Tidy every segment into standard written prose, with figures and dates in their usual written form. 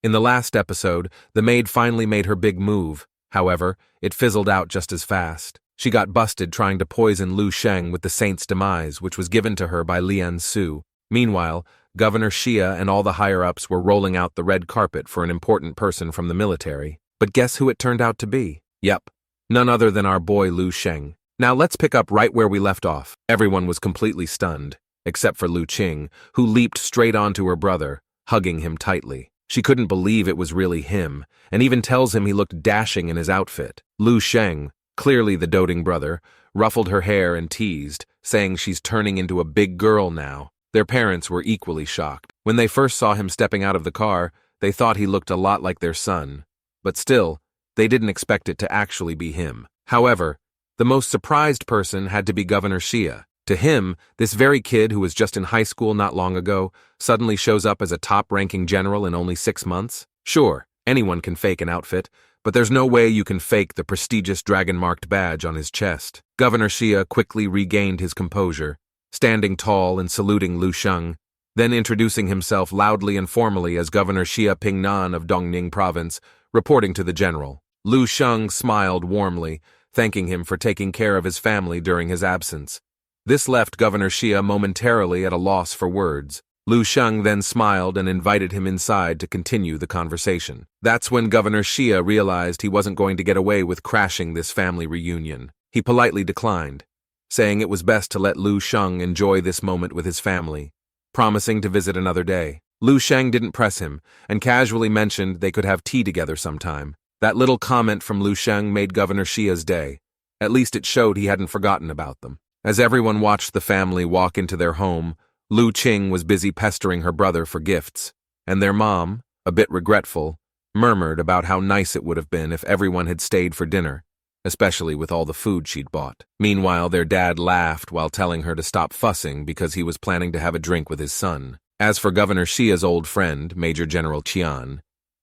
In the last episode, the maid finally made her big move. However, it fizzled out just as fast. She got busted trying to poison Lu Sheng with the saint's demise, which was given to her by Lian Su. Meanwhile, Governor Xia and all the higher-ups were rolling out the red carpet for an important person from the military. But guess who it turned out to be? Yep, none other than our boy Lu Sheng. Now let's pick up right where we left off. Everyone was completely stunned, except for Lu Qing, who leaped straight onto her brother, hugging him tightly. She couldn't believe it was really him, and even tells him he looked dashing in his outfit. Lu Sheng, clearly the doting brother, ruffled her hair and teased, saying she's turning into a big girl now. Their parents were equally shocked. When they first saw him stepping out of the car, they thought he looked a lot like their son. But still, they didn't expect it to actually be him. However, the most surprised person had to be Governor Xia. To him, this very kid who was just in high school not long ago suddenly shows up as a top-ranking general in only 6 months. Sure, anyone can fake an outfit, but there's no way you can fake the prestigious dragon-marked badge on his chest. Governor Xia quickly regained his composure, standing tall and saluting Lu Sheng, then introducing himself loudly and formally as Governor Xia Pingnan of Dongning Province, reporting to the general. Lu Sheng smiled warmly, thanking him for taking care of his family during his absence. This left Governor Xia momentarily at a loss for words. Lu Sheng then smiled and invited him inside to continue the conversation. That's when Governor Xia realized he wasn't going to get away with crashing this family reunion. He politely declined, saying it was best to let Lu Sheng enjoy this moment with his family, promising to visit another day. Lu Sheng didn't press him, and casually mentioned they could have tea together sometime. That little comment from Lu Sheng made Governor Xia's day. At least it showed he hadn't forgotten about them. As everyone watched the family walk into their home, Lu Qing was busy pestering her brother for gifts, and their mom, a bit regretful, murmured about how nice it would have been if everyone had stayed for dinner, especially with all the food she'd bought. Meanwhile, their dad laughed while telling her to stop fussing because he was planning to have a drink with his son. As for Governor Xia's old friend, Major General Qian,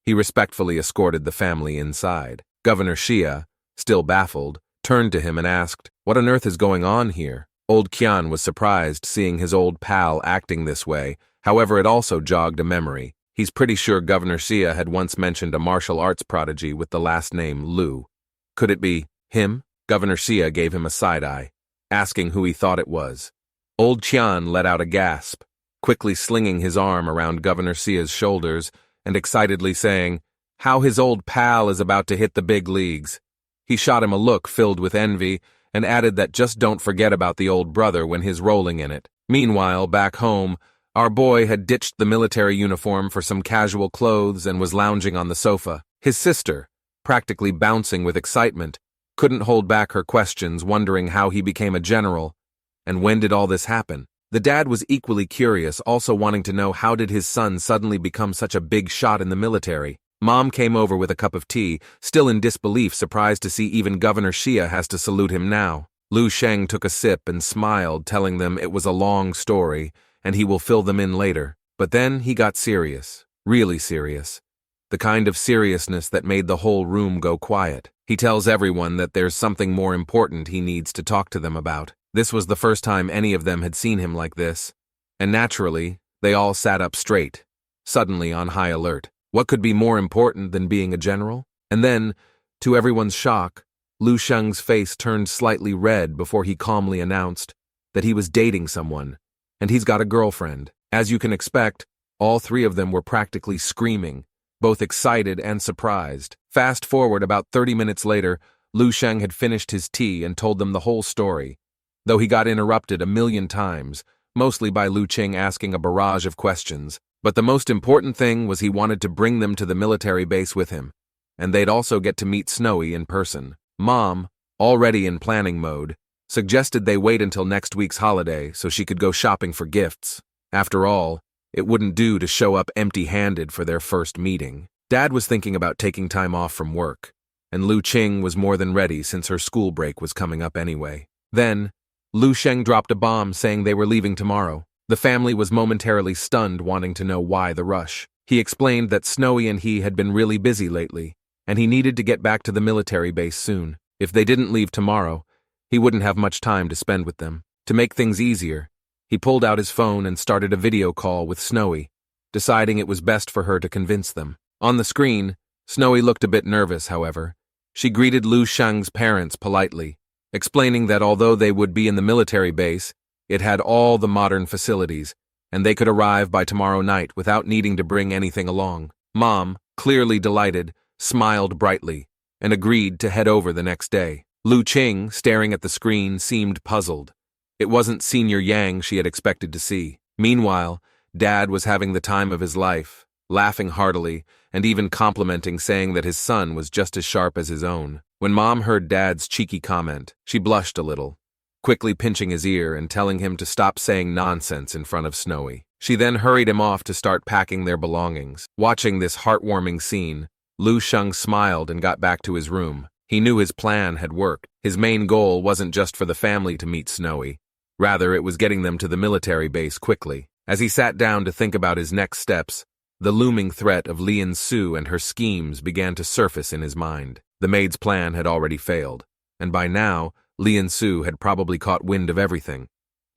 he respectfully escorted the family inside. Governor Xia, still baffled, turned to him and asked, "What on earth is going on here?" Old Qian was surprised seeing his old pal acting this way. However, it also jogged a memory. He's pretty sure Governor Xia had once mentioned a martial arts prodigy with the last name Lu. Could it be him? Governor Xia gave him a side-eye, asking who he thought it was. Old Qian let out a gasp, quickly slinging his arm around Governor Xia's shoulders and excitedly saying, how his old pal is about to hit the big leagues. He shot him a look filled with envy and added that just don't forget about the old brother when he's rolling in it. Meanwhile, back home, our boy had ditched the military uniform for some casual clothes and was lounging on the sofa. His sister, practically bouncing with excitement, couldn't hold back her questions, wondering how he became a general, and when did all this happen. The dad was equally curious, also wanting to know how did his son suddenly become such a big shot in the military. Mom came over with a cup of tea, still in disbelief, surprised to see even Governor Xia has to salute him now. Lu Sheng took a sip and smiled, telling them it was a long story, and he will fill them in later. But then he got serious, really serious. The kind of seriousness that made the whole room go quiet. He tells everyone that there's something more important he needs to talk to them about. This was the first time any of them had seen him like this, and naturally, they all sat up straight, suddenly on high alert. What could be more important than being a general? And then, to everyone's shock, Lu Sheng's face turned slightly red before he calmly announced that he was dating someone, and he's got a girlfriend. As you can expect, all three of them were practically screaming, both excited and surprised. Fast forward about 30 minutes later, Lu Sheng had finished his tea and told them the whole story, though he got interrupted a million times, mostly by Lu Qing asking a barrage of questions. But the most important thing was he wanted to bring them to the military base with him, and they'd also get to meet Snowy in person. Mom, already in planning mode, suggested they wait until next week's holiday so she could go shopping for gifts. After all, it wouldn't do to show up empty-handed for their first meeting. Dad was thinking about taking time off from work, and Lu Qing was more than ready since her school break was coming up anyway. Then, Lu Sheng dropped a bomb saying they were leaving tomorrow. The family was momentarily stunned, wanting to know why the rush. He explained that Snowy and he had been really busy lately, and he needed to get back to the military base soon. If they didn't leave tomorrow, he wouldn't have much time to spend with them. To make things easier, he pulled out his phone and started a video call with Snowy, deciding it was best for her to convince them. On the screen, Snowy looked a bit nervous, however. She greeted Lu Sheng's parents politely, explaining that although they would be in the military base, it had all the modern facilities, and they could arrive by tomorrow night without needing to bring anything along. Mom, clearly delighted, smiled brightly, and agreed to head over the next day. Lu Qing, staring at the screen, seemed puzzled. It wasn't Senior Yang she had expected to see. Meanwhile, Dad was having the time of his life, laughing heartily, and even complimenting, saying that his son was just as sharp as his own. When Mom heard Dad's cheeky comment, she blushed a little, quickly pinching his ear and telling him to stop saying nonsense in front of Snowy. She then hurried him off to start packing their belongings. Watching this heartwarming scene, Lu Sheng smiled and got back to his room. He knew his plan had worked. His main goal wasn't just for the family to meet Snowy. Rather, it was getting them to the military base quickly. As he sat down to think about his next steps, the looming threat of Lian Su and her schemes began to surface in his mind. The maid's plan had already failed, and by now, Lian Su had probably caught wind of everything.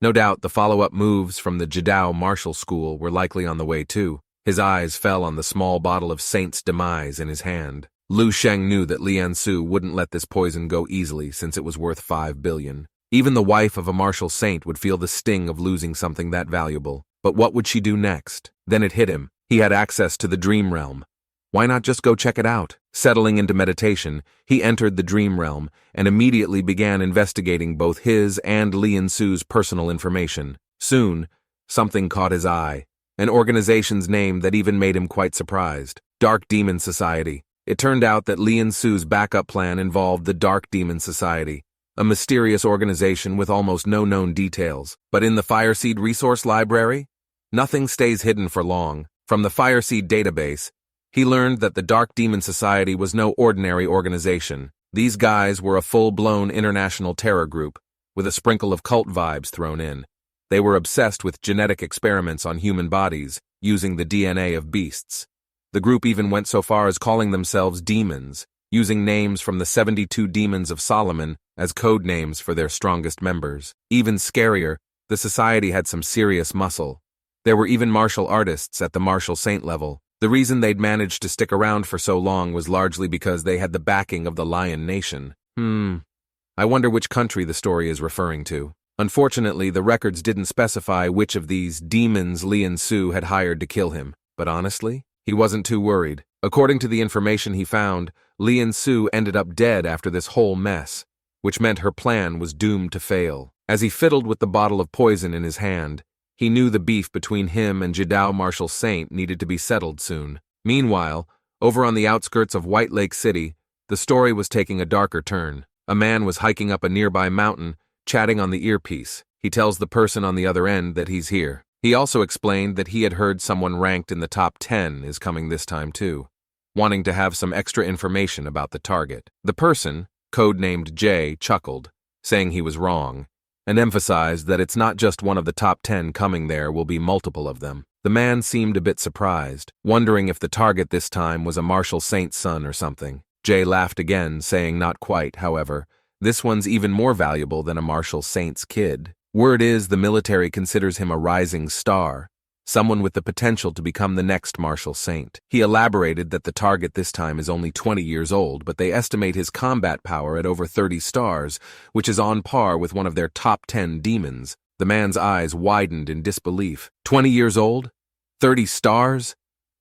No doubt the follow-up moves from the Jidao Martial School were likely on the way too. His eyes fell on the small bottle of Saint's Demise in his hand. Lu Sheng knew that Lian Su wouldn't let this poison go easily since it was worth 5 billion. Even the wife of a martial saint would feel the sting of losing something that valuable. But what would she do next? Then it hit him. He had access to the dream realm. Why not just go check it out? Settling into meditation, he entered the dream realm and immediately began investigating both his and Lian Su's personal information. Soon, something caught his eye, an organization's name that even made him quite surprised. Dark Demon Society. It turned out that Lian Su's backup plan involved the Dark Demon Society, a mysterious organization with almost no known details. But in the Fireseed Resource Library, nothing stays hidden for long. From the Fireseed database, he learned that the Dark Demon Society was no ordinary organization. These guys were a full-blown international terror group, with a sprinkle of cult vibes thrown in. They were obsessed with genetic experiments on human bodies, using the DNA of beasts. The group even went so far as calling themselves demons, using names from the 72 demons of Solomon as code names for their strongest members. Even scarier, the society had some serious muscle. There were even martial artists at the martial saint level. The reason they'd managed to stick around for so long was largely because they had the backing of the Lion Nation. I wonder which country the story is referring to. Unfortunately, the records didn't specify which of these demons Lian Su had hired to kill him, but honestly, he wasn't too worried. According to the information he found, Lian Su ended up dead after this whole mess, which meant her plan was doomed to fail. As he fiddled with the bottle of poison in his hand, he knew the beef between him and Jidao Martial Saint needed to be settled soon. Meanwhile, over on the outskirts of White Lake City, the story was taking a darker turn. A man was hiking up a nearby mountain, chatting on the earpiece. He tells the person on the other end that he's here. He also explained that he had heard someone ranked in the top 10 is coming this time too, wanting to have some extra information about the target. The person, codenamed Jay, chuckled, saying he was wrong, and emphasized that it's not just one of the top 10 coming, there will be multiple of them. The man seemed a bit surprised, wondering if the target this time was a martial saint's son or something. Jay laughed again, saying not quite, however. This one's even more valuable than a martial saint's kid. Word is the military considers him a rising star, someone with the potential to become the next martial saint. He elaborated that the target this time is only 20 years old, but they estimate his combat power at over 30 stars, which is on par with one of their top 10 demons. The man's eyes widened in disbelief. 20 years old? 30 stars?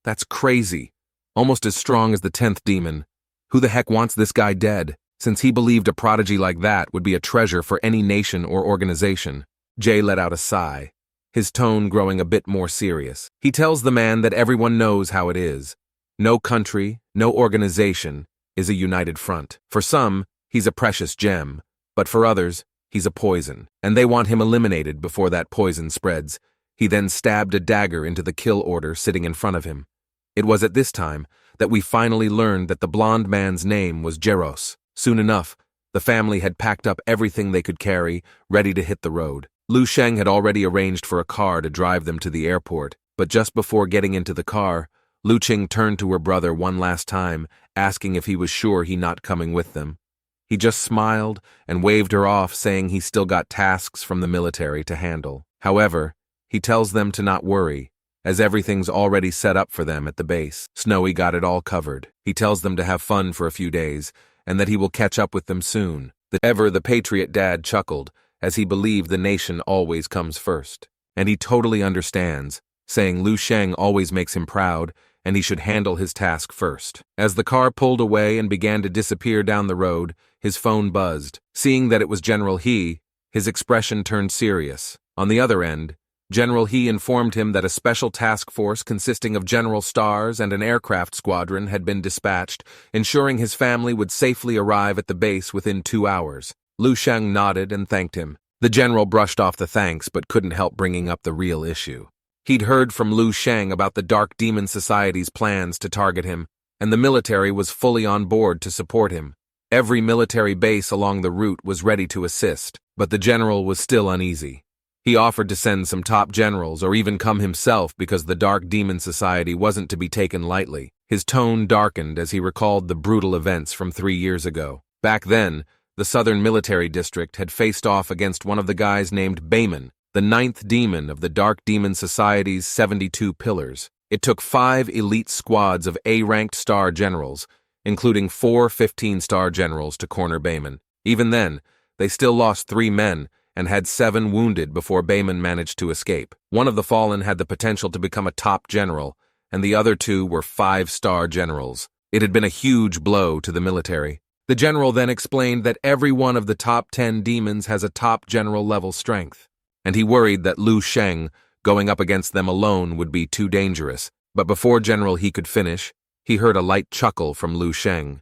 That's crazy. Almost as strong as the 10th demon. Who the heck wants this guy dead? Since he believed a prodigy like that would be a treasure for any nation or organization. Jay let out a sigh, his tone growing a bit more serious. He tells the man that everyone knows how it is. No country, no organization is a united front. For some, he's a precious gem, but for others, he's a poison, and they want him eliminated before that poison spreads. He then stabbed a dagger into the kill order sitting in front of him. It was at this time that we finally learned that the blonde man's name was Jeros. Soon enough, the family had packed up everything they could carry, ready to hit the road. Lu Sheng had already arranged for a car to drive them to the airport, but just before getting into the car, Lu Qing turned to her brother one last time, asking if he was sure he not coming with them. He just smiled and waved her off, saying he still got tasks from the military to handle. However, he tells them to not worry, as everything's already set up for them at the base. Snowy got it all covered. He tells them to have fun for a few days, and that he will catch up with them soon. The patriot dad chuckled, as he believed the nation always comes first. And he totally understands, saying Lu Sheng always makes him proud, and he should handle his task first. As the car pulled away and began to disappear down the road, his phone buzzed. Seeing that it was General He, his expression turned serious. On the other end, General He informed him that a special task force consisting of General Stars and an aircraft squadron had been dispatched, ensuring his family would safely arrive at the base within 2 hours. Lu Sheng nodded and thanked him. The general brushed off the thanks but couldn't help bringing up the real issue. He'd heard from Lu Sheng about the Dark Demon Society's plans to target him, and the military was fully on board to support him. Every military base along the route was ready to assist, but the general was still uneasy. He offered to send some top generals or even come himself because the Dark Demon Society wasn't to be taken lightly. His tone darkened as he recalled the brutal events from 3 years ago. Back then, the Southern Military District had faced off against one of the guys named Bayman, the 9th demon of the Dark Demon Society's 72 pillars. It took 5 elite squads of A-ranked star generals, including 4 15-star generals, to corner Bayman. Even then, they still lost 3 men and had 7 wounded before Bayman managed to escape. One of the fallen had the potential to become a top general, and the other 2 were 5-star generals. It had been a huge blow to the military. The general then explained that every one of the top 10 demons has a top general level strength, and he worried that Lu Sheng, going up against them alone, would be too dangerous. But before General He could finish, he heard a light chuckle from Lu Sheng.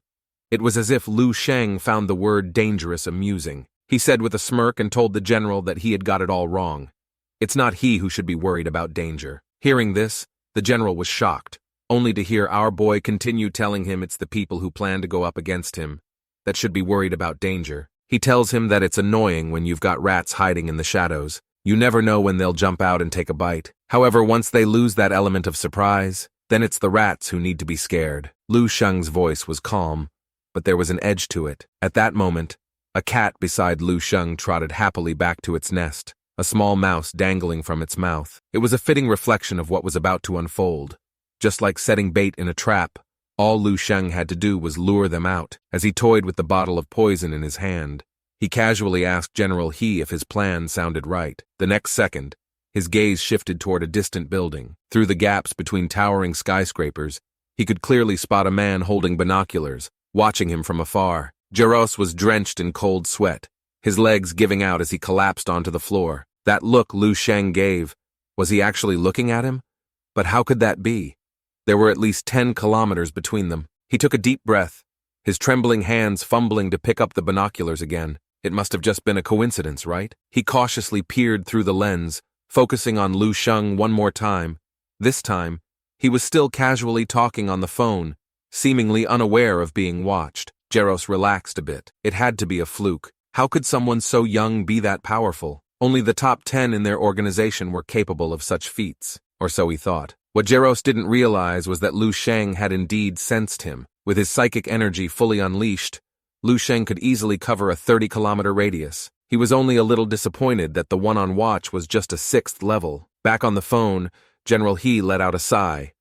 It was as if Lu Sheng found the word dangerous amusing. He said with a smirk and told the general that he had got it all wrong. It's not he who should be worried about danger. Hearing this, the general was shocked, only to hear our boy continue telling him it's the people who plan to go up against him that should be worried about danger. He tells him that it's annoying when you've got rats hiding in the shadows. You never know when they'll jump out and take a bite. However, once they lose that element of surprise, then it's the rats who need to be scared. Lu Sheng's voice was calm, but there was an edge to it. At that moment, a cat beside Lu Sheng trotted happily back to its nest, a small mouse dangling from its mouth. It was a fitting reflection of what was about to unfold. Just like setting bait in a trap, all Lu Sheng had to do was lure them out. As he toyed with the bottle of poison in his hand, he casually asked General He if his plan sounded right. The next second, his gaze shifted toward a distant building. Through the gaps between towering skyscrapers, he could clearly spot a man holding binoculars, watching him from afar. Jaros was drenched in cold sweat, his legs giving out as he collapsed onto the floor. That look Lu Sheng gave, was he actually looking at him? But how could that be? There were at least 10 kilometers between them. He took a deep breath, his trembling hands fumbling to pick up the binoculars again. It must have just been a coincidence, right? He cautiously peered through the lens, focusing on Lu Sheng one more time. This time, he was still casually talking on the phone, seemingly unaware of being watched. Jaros relaxed a bit. It had to be a fluke. How could someone so young be that powerful? Only the top 10 in their organization were capable of such feats, or so he thought. What Jaros didn't realize was that Lu Sheng had indeed sensed him. With his psychic energy fully unleashed, Lu Sheng could easily cover a 30-kilometer radius. He was only a little disappointed that the one on watch was just a 6th level. Back on the phone, General He let out a sigh.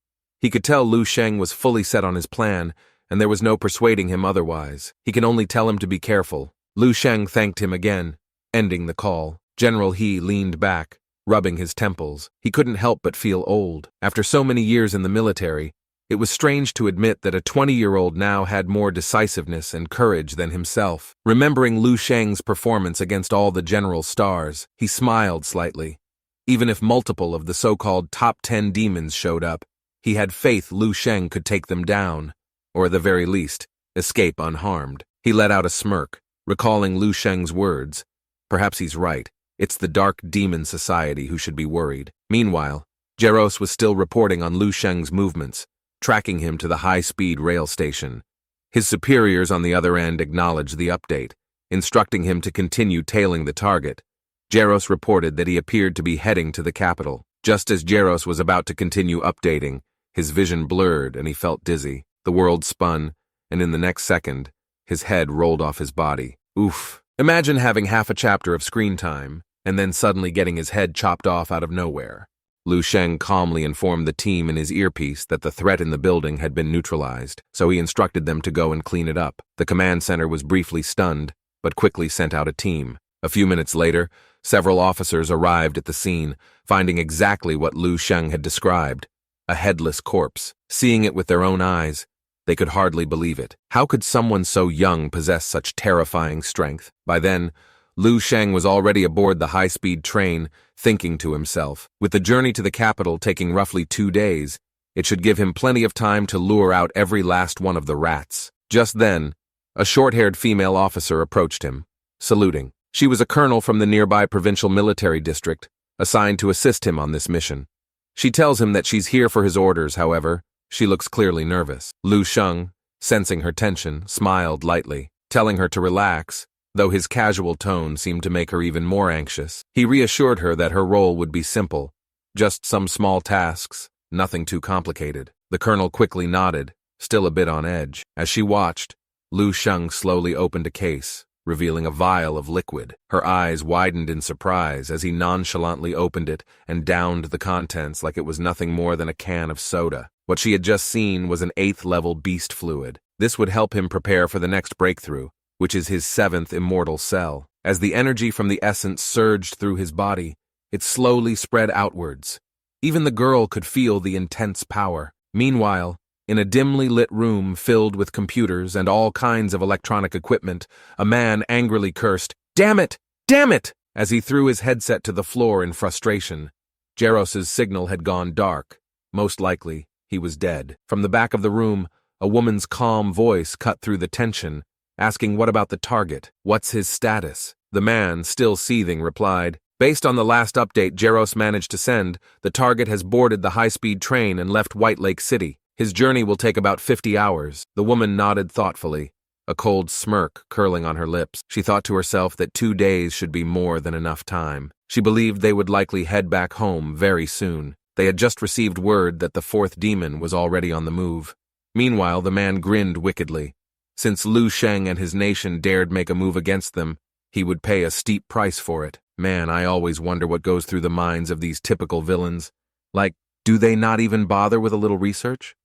He could tell Lu Sheng was fully set on his plan, and there was no persuading him otherwise. He can only tell him to be careful. Lu Sheng thanked him again, ending the call. General He leaned back, rubbing his temples. He couldn't help but feel old. After so many years in the military, it was strange to admit that a 20-year-old now had more decisiveness and courage than himself. Remembering Lu Sheng's performance against all the general stars, he smiled slightly. Even if multiple of the so-called top 10 demons showed up, he had faith Lu Sheng could take them down, or at the very least, escape unharmed. He let out a smirk, recalling Lu Sheng's words. Perhaps he's right. It's the Dark Demon Society who should be worried. Meanwhile, Jaros was still reporting on Lu Sheng's movements, tracking him to the high-speed rail station. His superiors on the other end acknowledged the update, instructing him to continue tailing the target. Jaros reported that he appeared to be heading to the capital. Just as Jaros was about to continue updating, his vision blurred and he felt dizzy. The world spun, and in the next second, his head rolled off his body. Oof. Imagine having half a chapter of screen time, and then suddenly getting his head chopped off out of nowhere. Lu Sheng calmly informed the team in his earpiece that the threat in the building had been neutralized, so he instructed them to go and clean it up. The command center was briefly stunned, but quickly sent out a team. A few minutes later, several officers arrived at the scene, finding exactly what Lu Sheng had described: a headless corpse. Seeing it with their own eyes, they could hardly believe it. How could someone so young possess such terrifying strength? By then, Lu Sheng was already aboard the high-speed train, thinking to himself, with the journey to the capital taking roughly 2 days, it should give him plenty of time to lure out every last one of the rats. Just then, a short-haired female officer approached him, saluting. She was a colonel from the nearby provincial military district, assigned to assist him on this mission. She tells him that she's here for his orders, however. She looks clearly nervous. Lu Sheng, sensing her tension, smiled lightly, telling her to relax, though his casual tone seemed to make her even more anxious. He reassured her that her role would be simple, just some small tasks, nothing too complicated. The colonel quickly nodded, still a bit on edge. As she watched, Lu Sheng slowly opened a case, revealing a vial of liquid. Her eyes widened in surprise as he nonchalantly opened it and downed the contents like it was nothing more than a can of soda. What she had just seen was an 8th-level beast fluid. This would help him prepare for the next breakthrough, which is his 7th immortal cell. As the energy from the essence surged through his body, it slowly spread outwards. Even the girl could feel the intense power. Meanwhile, in a dimly lit room filled with computers and all kinds of electronic equipment, a man angrily cursed, "Damn it! Damn it!" as he threw his headset to the floor in frustration. Jaros's signal had gone dark. Most likely, he was dead. From the back of the room, a woman's calm voice cut through the tension, asking what about the target? What's his status? The man, still seething, replied, "Based on the last update Jaros managed to send, the target has boarded the high-speed train and left White Lake City. His journey will take about 50 hours. The woman nodded thoughtfully, a cold smirk curling on her lips. She thought to herself that 2 days should be more than enough time. She believed they would likely head back home very soon. They had just received word that the 4th demon was already on the move. Meanwhile, the man grinned wickedly. Since Lu Sheng and his nation dared make a move against them, he would pay a steep price for it. Man, I always wonder what goes through the minds of these typical villains. Like, do they not even bother with a little research?